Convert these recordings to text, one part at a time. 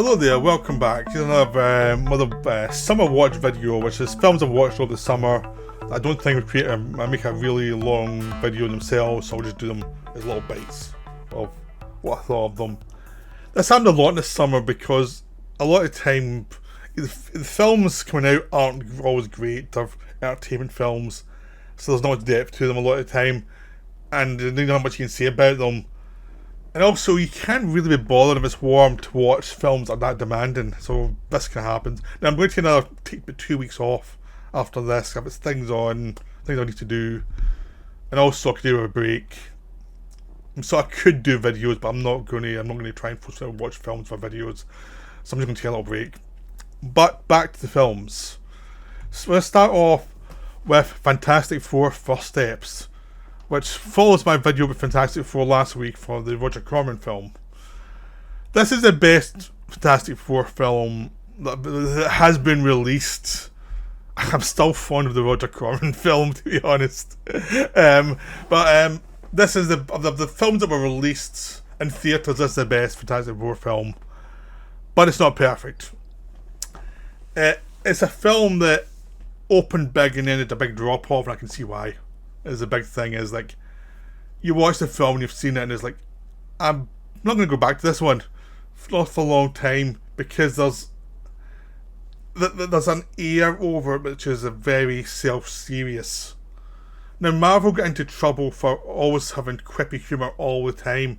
Hello there, welcome back to another summer watch video, which is films I've watched over the summer. I don't think I make a really long video themselves, so I'll just do them as little bites of what I thought of them. This happened a lot this summer because a lot of the time the films coming out aren't always great. They're entertainment films, so there's not much depth to them a lot of the time, and there's not much you can say about them. And also, you can't really be bothered if it's warm to watch films that are that demanding, so this can happen. Now, I'm going to take about 2 weeks off after this. I've got things on, things I need to do, and also I could do a break. So I could do videos, but I'm not going to try and force myself to watch films for videos. So I'm just going to take a little break. But back to the films. So we'll start off with Fantastic Four: First Steps, which follows my video with Fantastic Four last week for the Roger Corman film. This is the best Fantastic Four film that has been released. I'm still fond of the Roger Corman film, to be honest. But this is the films that were released in theatres. This is the best Fantastic Four film, but it's not perfect. It's a film that opened big and ended a big drop off, and I can see why. Is the big thing is like you watch the film and you've seen it and it's like I'm not going to go back to this one for a long time because there's an air over it which is a very self-serious. Now Marvel got into trouble for always having quippy humour all the time,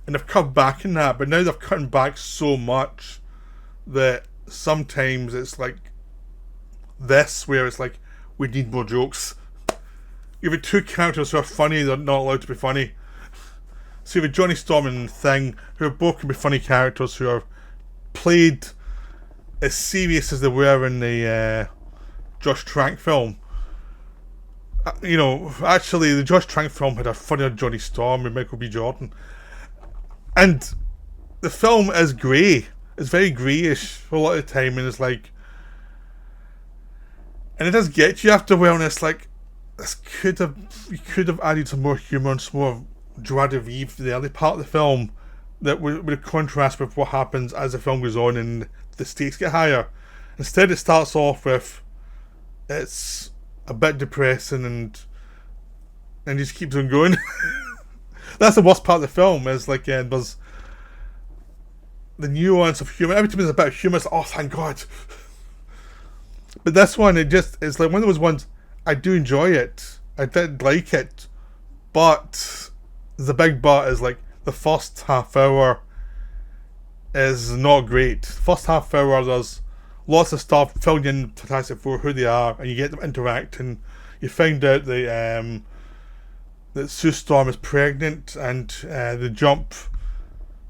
and they've cut back in that, but now they've cut back so much that sometimes it's like this where it's like we need more jokes. You have two characters who are funny, they're not allowed to be funny. So you have Johnny Storm and Thing, who both can be funny characters, who are played as serious as they were in the Josh Trank film. Actually, the Josh Trank film had a funnier Johnny Storm with Michael B. Jordan. And the film is grey. It's very greyish for a lot of the time, and it's like... And it does get you after a while, and it's like... You could have added some more humour and some more joie de vivre to the early part of the film that would contrast with what happens as the film goes on and the stakes get higher. Instead, it starts off with it's a bit depressing and just keeps on going. That's the worst part of the film. Is like there's the nuance of humour. Every time there's a bit of humour, it's like, oh, thank God. But this one, it's like one of those ones. I do enjoy it. I did like it. But the big but is like the first half hour is not great. The first half hour there's lots of stuff filling in Fantastic Four who they are, and you get them interacting. You find out that Sue Storm is pregnant, and the jump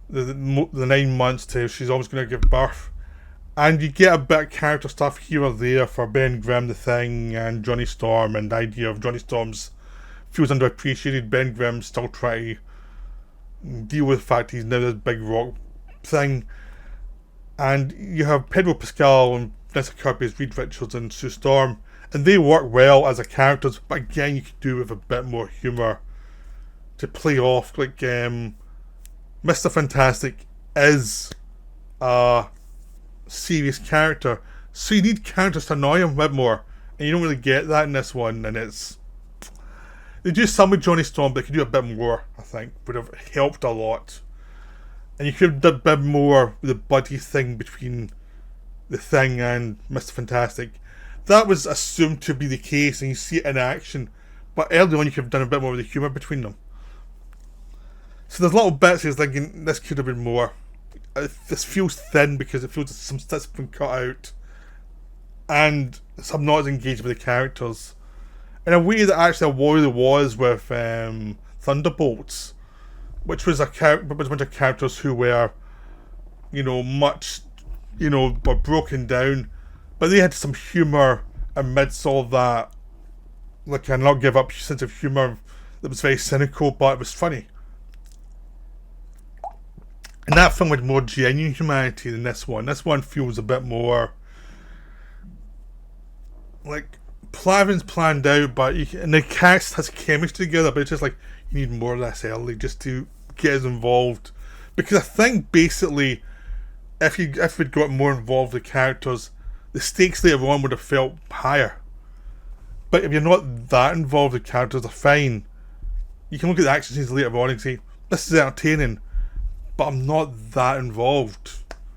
the 9 months to she's always going to give birth. And you get a bit of character stuff here or there for Ben Grimm, the Thing, and Johnny Storm, and the idea of Johnny Storm's feels underappreciated. Ben Grimm still trying to deal with the fact he's now this big rock thing. And you have Pedro Pascal and Vanessa Kirby's Reed Richards and Sue Storm, and they work well as a characters, but again you could do with a bit more humour to play off. Like Mr. Fantastic is a serious character, so you need characters to annoy him a bit more, and you don't really get that in this one. And they do some with Johnny Storm, but they could do a bit more. I think would have helped a lot, and you could have done a bit more with the buddy thing between the Thing and Mr. Fantastic. That was assumed to be the case, and you see it in action, but early on you could have done a bit more with the humour between them. So there's little bits you're thinking this could have been more. This feels thin because it feels like some stuff's been cut out, and I'm not as engaged with the characters in a way that actually Warrior was with Thunderbolts, which was a bunch of characters who were, were broken down, but they had some humour amidst all that, like a not give up sense of humour that was very cynical, but it was funny. And that film had more genuine humanity than this one. This one feels a bit more like everything's planned out, but and the cast has chemistry together, but it's just like you need more of this early just to get us involved. Because I think basically if we'd got more involved with the characters, the stakes later on would have felt higher. But if you're not that involved with characters, they're fine. You can look at the action scenes later on and say, this is entertaining, but I'm not that involved.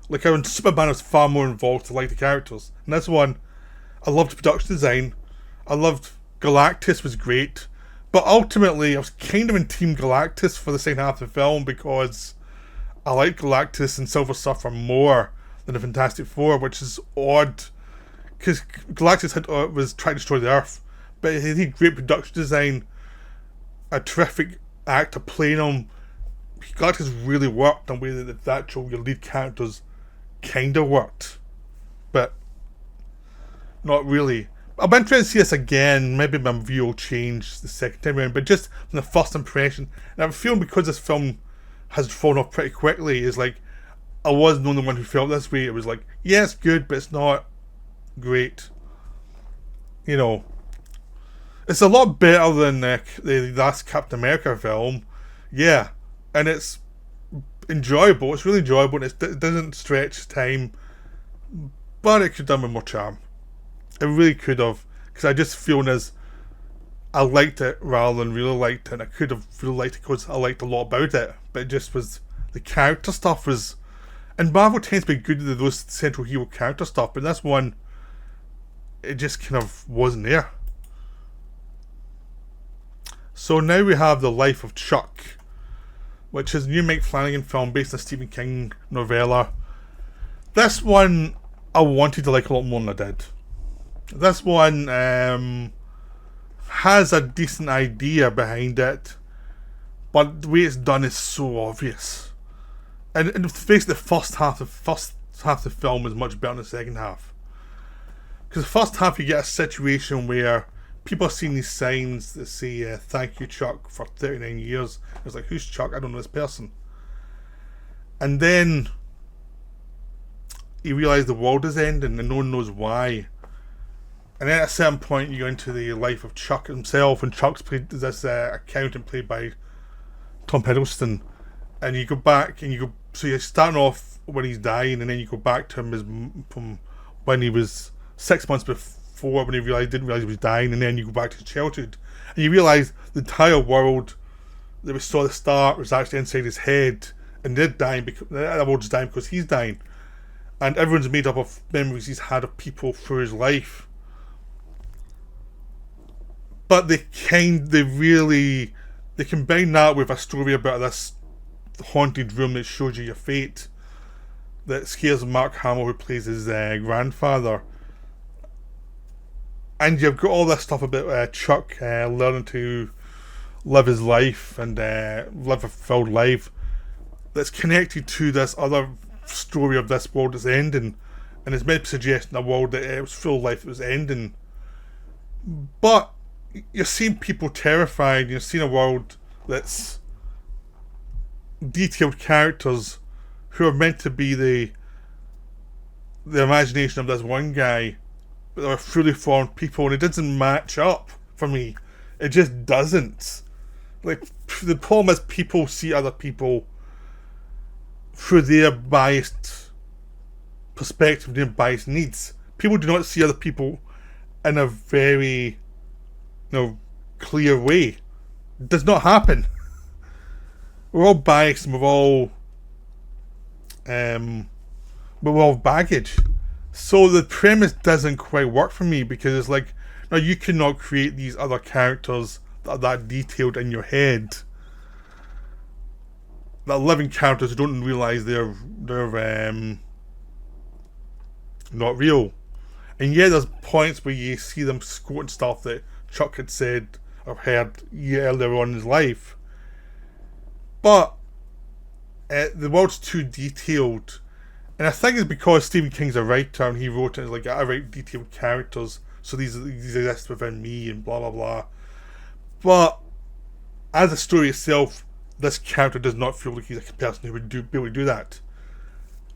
Like, in Superman, I was far more involved to like the characters. And this one, I loved the production design. I loved Galactus was great. But ultimately, I was kind of in Team Galactus for the second half of the film because I like Galactus and Silver Surfer more than the Fantastic Four, which is odd. Because Galactus was trying to destroy the Earth. But he had great production design, a terrific actor playing him. Galactus really worked in a way that the actual your lead characters kind of worked. But not really. I'm interested to see this again. Maybe my view will change the second time around. But just from the first impression, and I'm feeling because this film has fallen off pretty quickly, is like, I wasn't the only one who felt this way. It was like, yeah, it's good, but it's not great. You know, it's a lot better than the last Captain America film. Yeah, and it's enjoyable. It's really enjoyable, and it doesn't stretch time, but it could have done with more charm. It really could have, because I just feel as I liked it rather than really liked it, and I could have really liked it because I liked a lot about it, but it just was, the character stuff was, and Marvel tends to be good at those central hero character stuff, but this one, it just kind of wasn't there. So now we have The Life of Chuck, which is a new Mike Flanagan film based on a Stephen King novella. This one I wanted to like a lot more than I did. This one has a decent idea behind it, but the way it's done is so obvious. And basically the first half of the film is much better than the second half. Because the first half you get a situation where people are seeing these signs that say, thank you Chuck for 39 years. It's like, who's Chuck? I don't know this person. And then you realise the world is ending and no one knows why. And then at a certain point you go into the life of Chuck himself, and Chuck's played this accountant played by Tom Hiddleston. And you go back and so you're starting off when he's dying, and then you go back to him from when he was 6 months before, when he didn't realise he was dying, and then you go back to his childhood. And you realise the entire world that we saw at the start was actually inside his head, and they're dying because the world's dying because he's dying. And everyone's made up of memories he's had of people through his life. But they combine that with a story about this haunted room that shows you your fate, that scares Mark Hamill, who plays his grandfather. And you've got all this stuff about Chuck learning to live his life and live a fulfilled life that's connected to this other story of this world that's ending, and it's meant to suggest a world that it was full life that was ending. But you're seeing people terrified, you're seeing a world that's detailed characters who are meant to be the imagination of this one guy, but they're fully formed people, and it doesn't match up for me. It just doesn't. Like, the problem is people see other people through their biased perspective, their biased needs. People do not see other people in a very, clear way. It does not happen. We're all biased and we're all baggage. So the premise doesn't quite work for me, because it's like, no, you cannot create these other characters that are that detailed in your head, that living characters who don't realise they're not real. And yeah, there's points where you see them quoting stuff that Chuck had said or heard earlier on in his life. But the world's too detailed. And I think it's because Stephen King's a writer and he wrote it like, I write detailed characters, so these exist within me and blah blah blah. But as a story itself, this character does not feel like he's a person who would be able to do that.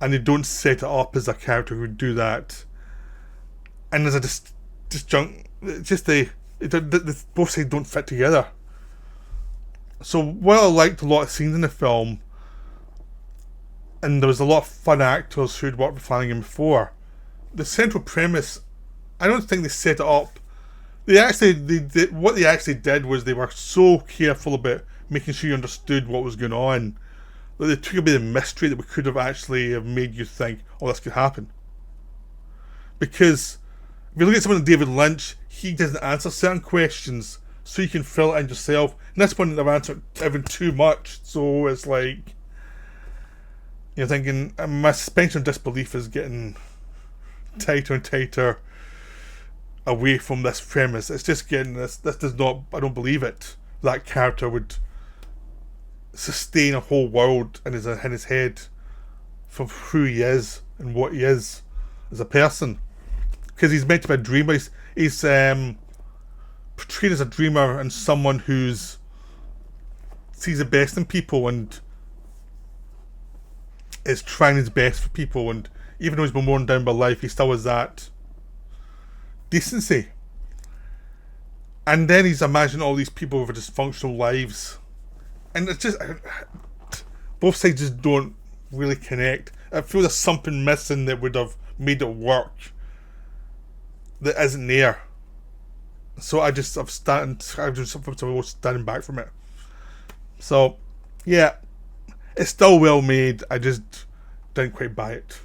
And they don't set it up as a character who would do that. And there's a disjunct. It's just both sides don't fit together. So while I liked a lot of scenes in the film, and there was a lot of fun actors who'd worked with Flanagan before. The central premise, I don't think they set it up. What they actually did was they were so careful about making sure you understood what was going on that they took away the mystery that we could have actually have made you think, oh, this could happen. Because if you look at someone like David Lynch, he doesn't answer certain questions, so you can fill it in yourself. And this one, they've answered even too much, so it's like you're thinking, my suspension of disbelief is getting tighter and tighter away from this premise. It's just getting this does not, I don't believe it. That character would sustain a whole world in his head from who he is and what he is as a person. Because he's meant to be a dreamer. He's portrayed as a dreamer and someone who's sees the best in people and is trying his best for people, and even though he's been worn down by life, he still has that decency. And then he's imagining all these people with dysfunctional lives, and it's just both sides just don't really connect. I feel there's something missing that would have made it work that isn't there. So I'm just standing back from it. So yeah, it's still well made. I just didn't quite buy it.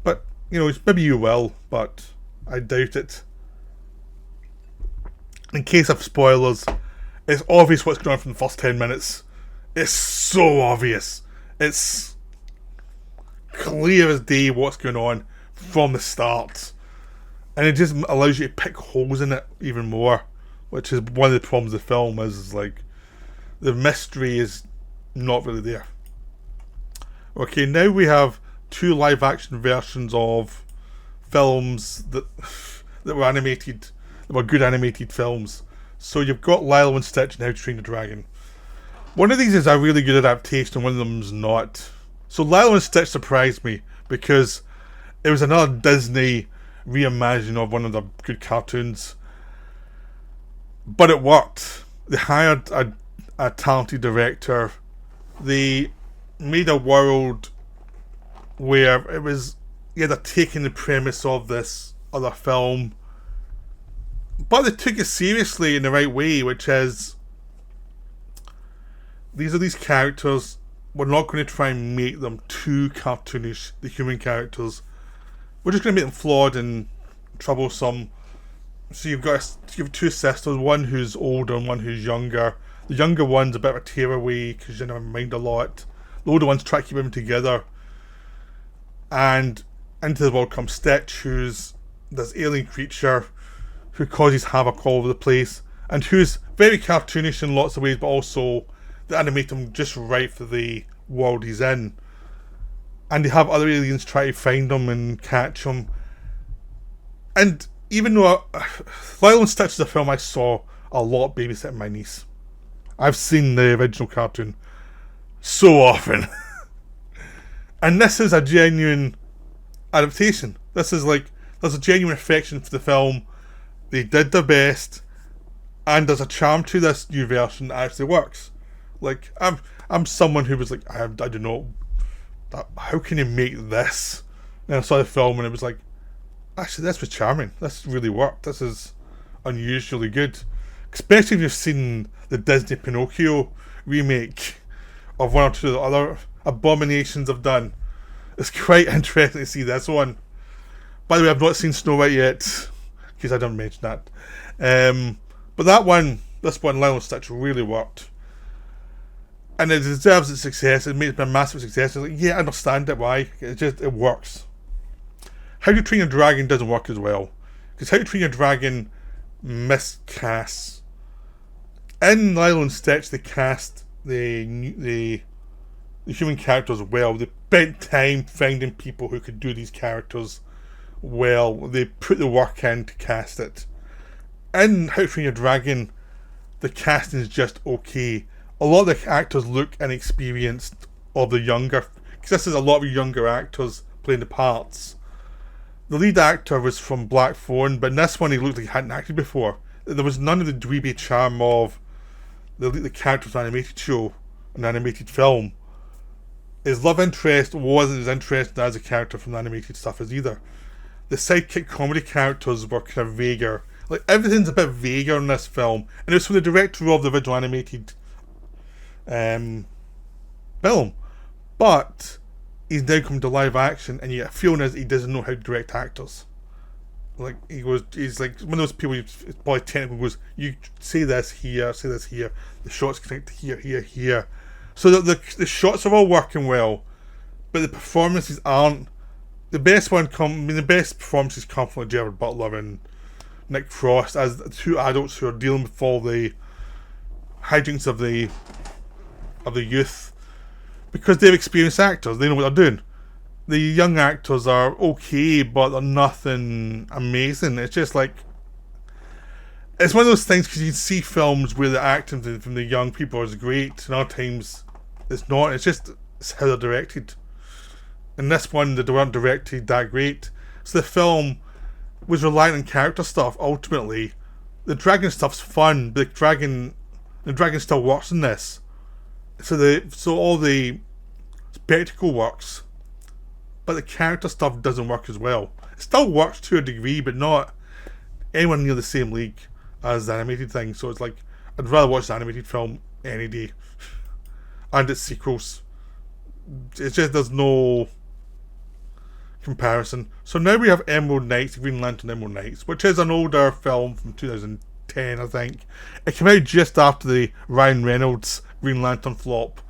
But maybe you will, but I doubt it. In case of spoilers, it's obvious what's going on from the first 10 minutes. It's so obvious. It's clear as day what's going on from the start. And it just allows you to pick holes in it even more, which is one of the problems of the film, is like the mystery is not really there. Okay, now we have 2 live action versions of films that were animated, that were good animated films. So you've got Lilo and Stitch and How to Train Your Dragon. One of these is a really good adaptation and one of them is not. So Lilo and Stitch surprised me because it was another Disney reimagining of one of the good cartoons. But it worked. They hired a talented director. They made a world where it was, they're taking the premise of this other film, but they took it seriously in the right way, which is, these are these characters, we're not going to try and make them too cartoonish, the human characters. We're just going to make them flawed and troublesome. So you have 2 sisters, one who's older and one who's younger. The younger one's a bit of a tearaway because you never mind a lot. The older ones try to keep them together. And into the world comes Stitch, who's this alien creature who causes havoc all over the place, and who's very cartoonish in lots of ways, but also they animate him just right for the world he's in. And they have other aliens try to find him and catch him. And even though Lilo and Stitch is a film I saw a lot babysitting my niece. I've seen the original cartoon so often. And this is a genuine adaptation. This is like, there's a genuine affection for the film. They did their best, and there's a charm to this new version that actually works. Like, I'm someone who was like, I don't know, how can you make this? And I saw the film and it was like, actually this was charming. This really worked. This is unusually good. Especially if you've seen the Disney Pinocchio remake of one or two of the other abominations I've done. It's quite interesting to see this one. By the way, I've not seen Snow White yet, in case I didn't mention that. But this one, Lilo and Stitch, really worked. And it deserves its success. It made it a massive success. It's like, yeah, I understand it, why. It works. How to Train Your Dragon doesn't work as well. Because How to Train Your Dragon miscasts. In Lilo and Stitch, they cast the human characters well. They spent time finding people who could do these characters well. They put the work in to cast it. In How to Train Your Dragon, the casting is just okay. A lot of the actors look inexperienced, or the younger, because this is a lot of younger actors playing the parts. The lead actor was from Blackthorn, but in this one he looked like he hadn't acted before. There was none of the dweeby charm of the characters in an animated show, an animated film. His love interest wasn't as interesting as a character from the animated stuff as either. The sidekick comedy characters were kind of vaguer. Like, everything's a bit vaguer in this film. And it was from the director of the original animated film. But he's now come to live action, and you get a feeling as he doesn't know how to direct actors. Like, he's like one of those people who's probably technical, goes, you say this here, the shots connect here. So that the shots are all working well, but the performances aren't. The best performances come from Gerard Butler and Nick Frost as the two adults who are dealing with all the hijinks of the youth, because they're experienced actors. They know what they're doing. The young actors are okay, but they're nothing amazing. It's just like, it's one of those things, because you see films where the acting from the young people is great, and other times it's not. It's how they're directed. In this one, they weren't directed that great. So the film was relying on character stuff. Ultimately, the dragon stuff's fun, but the dragon still works in this. So all the spectacle works, but the character stuff doesn't work as well. It still works to a degree, but not anywhere near the same league as the animated thing. So it's like, I'd rather watch the animated film any day. And its sequels. It's just, there's no comparison. So now we have Emerald Knights, Green Lantern Emerald Knights, which is an older film from 2010, I think. It came out just after the Ryan Reynolds Green Lantern flop.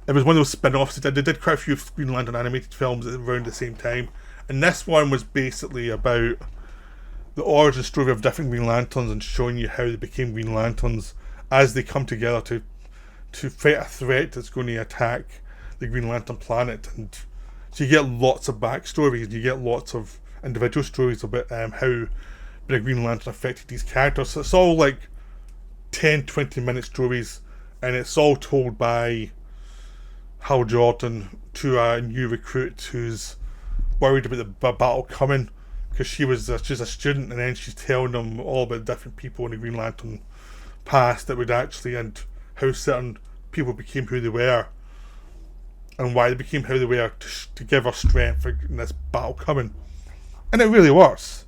It was one of those spin-offs. They did quite a few Green Lantern animated films around the same time, and this one was basically about the origin story of different Green Lanterns and showing you how they became Green Lanterns as they come together to fight a threat that's going to attack the Green Lantern planet. And so you get lots of backstories, and you get lots of individual stories about how being a Green Lantern affected these characters. So it's all like 10-20 minute stories, and it's all told by Hal Jordan to a new recruit who's worried about the battle coming, because she's a student, and then she's telling them all about different people in the Green Lantern past that would actually, and how certain people became who they were, and why they became who they were, to give her strength in this battle coming. And it really works.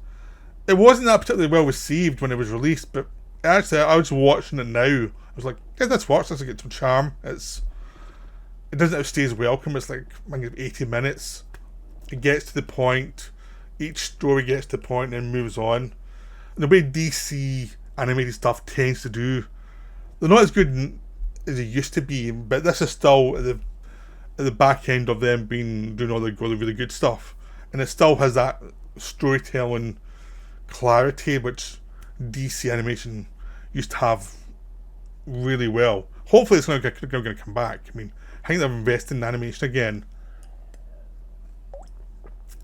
It wasn't that particularly well received when it was released, but actually I was watching it now. I was like, yeah, this works. This get some charm. It doesn't outstay its welcome. It's like, I think, 80 minutes. It gets to the point. Each story gets to the point and then moves on. And the way DC animated stuff tends to do, they're not as good as it used to be, but this is still at the back end of them doing all the really good stuff, and it still has that storytelling clarity which DC animation used to have really well. Hopefully it's going to come back. I mean, I think they're investing in animation again,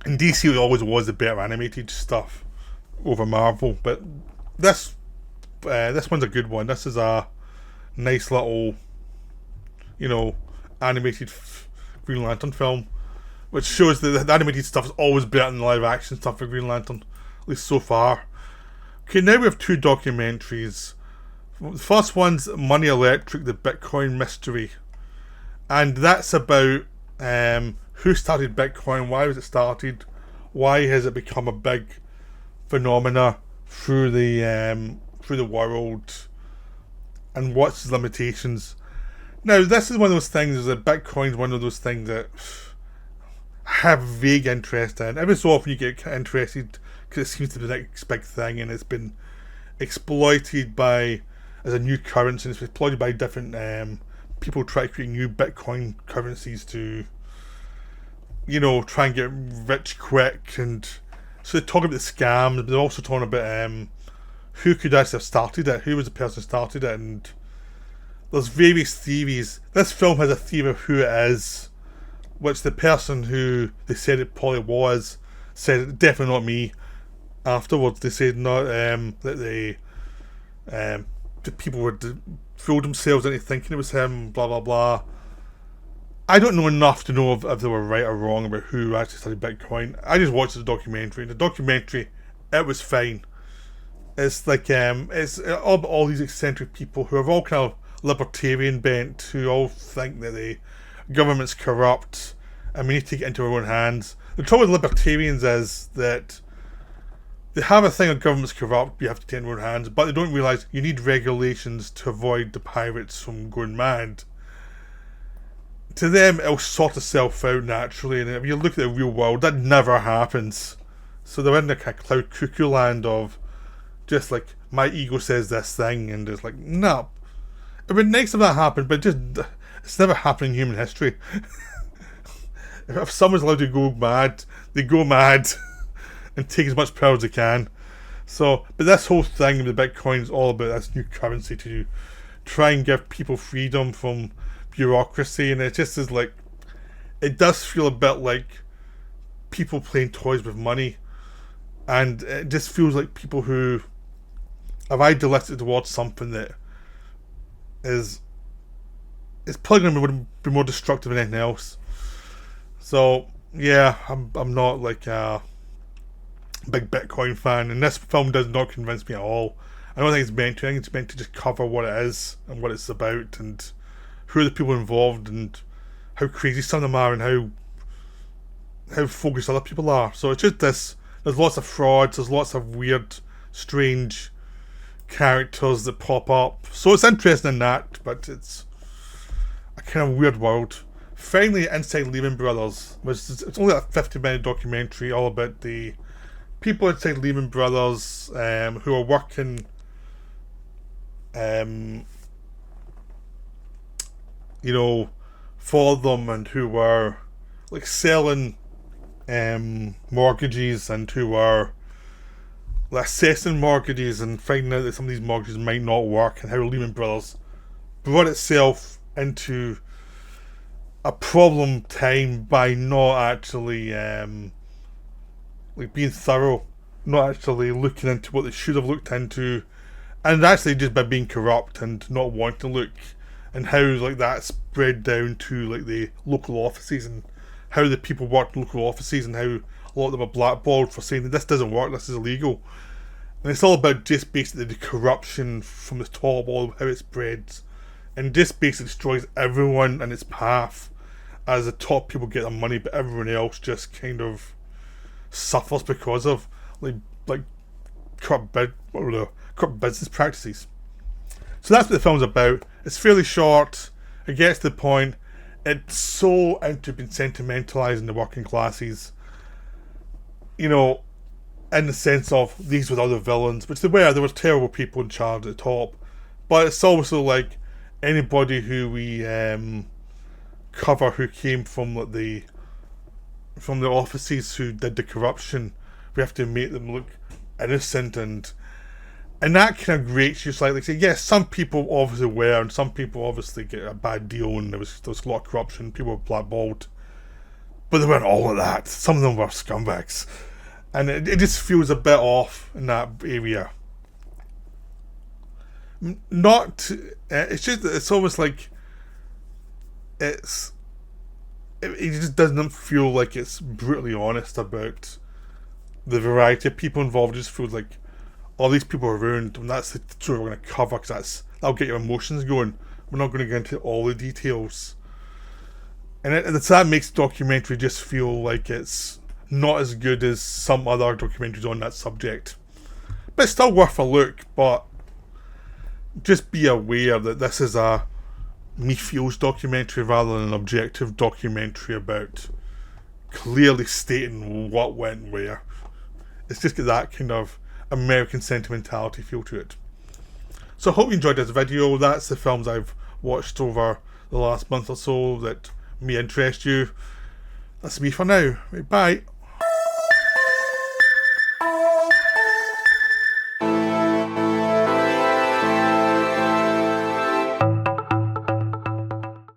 and DC always was the better animated stuff over Marvel, but this one's a good one. This is a nice little, animated Green Lantern film, which shows that the animated stuff is always better than the live action stuff for Green Lantern, at least so far. Okay, now we have two documentaries. The first one's Money Electric, the Bitcoin Mystery, and that's about who started Bitcoin, why was it started, why has it become a big phenomena through the world, and what's its limitations. Now, this is one of those things, that Bitcoin's one of those things that I have vague interest in. Every so often you get interested, because it seems to be the next big thing, and it's been exploited as a new currency, and it's exploited by different people try to create new Bitcoin currencies to, try and get rich quick. And so they talk about the scams, but they're also talking about who could actually have started it, who was the person who started it, and there's various theories. This film has a theory of who it is, which the person who they said it probably was said, definitely not me. Afterwards, they said not that the people would fooled themselves into thinking it was him, blah blah blah. I don't know enough to know if they were right or wrong about who actually started Bitcoin. I just watched the documentary. In the documentary, it was fine. It's like it's all these eccentric people who are all kind of libertarian bent, who all think that they government's corrupt and we need to take it into our own hands. The trouble with libertarians is that they have a thing of government's corrupt, you have to take it in your own hands, but they don't realise you need regulations to avoid the pirates from going mad. To them, it'll sort itself out naturally, and if you look at the real world, that never happens. So they're in the kind of cloud cuckoo land of just like, my ego says this thing, and it's like, no. It would be nice if that happened, but it's never happened in human history. If someone's allowed to go mad, they go mad and take as much power as they can. So, but this whole thing with Bitcoin is all about this new currency to try and give people freedom from bureaucracy, and it just is like, it does feel a bit like people playing toys with money, and it just feels like people who have idealistic towards something that is probably going to be more destructive than anything else. So yeah, I'm not like a big Bitcoin fan, and this film does not convince me at all. I don't think it's meant to. I think it's meant to just cover what it is and what it's about, and who are the people involved, and how crazy some of them are, and how focused other people are. So it's just this. There's lots of frauds. There's lots of weird, strange characters that pop up. So it's interesting in that, but it's a kind of weird world. Finally, inside Lehman Brothers, it's only a 50-minute documentary all about the people inside Lehman Brothers who are working, for them, and who were like selling mortgages, and who were assessing mortgages and finding out that some of these mortgages might not work, and how Lehman Brothers brought itself into a problem time by not actually being thorough, not actually looking into what they should have looked into, and actually just by being corrupt and not wanting to look, and how like that spread down to like the local offices, and how the people worked in local offices, and how a lot of them are blackballed for saying that this doesn't work, this is illegal. And it's all about just basically the corruption from the top, all how it spreads, and just basically destroys everyone in its path, as the top people get their money, but everyone else just kind of suffers because of like corrupt business practices. So that's what the film's about. It's fairly short. It gets to the point. It's so into being sentimentalising the working classes, in the sense of these were other villains, which there were terrible people in charge at the top, but it's also like anybody who we cover who came from the offices who did the corruption, we have to make them look innocent, and that kind of grates you slightly. So yes, some people obviously were, and some people obviously get a bad deal, and there was a lot of corruption, people were blackballed, but they weren't all of that. Some of them were scumbags, and it just feels a bit off in that area. It's just, it's almost like it just doesn't feel like it's brutally honest about the variety of people involved. It just feels like all these people are ruined, and that's the story we're going to cover, because that'll get your emotions going. We're not going to get into all the details, and that makes the documentary just feel like it's not as good as some other documentaries on that subject, but it's still worth a look. But just be aware that this is a me feels documentary rather than an objective documentary about clearly stating what went where. It's just got that kind of American sentimentality feel to it. So I hope you enjoyed this video. That's the films I've watched over the last month or so that may interest you. That's me for now. Bye.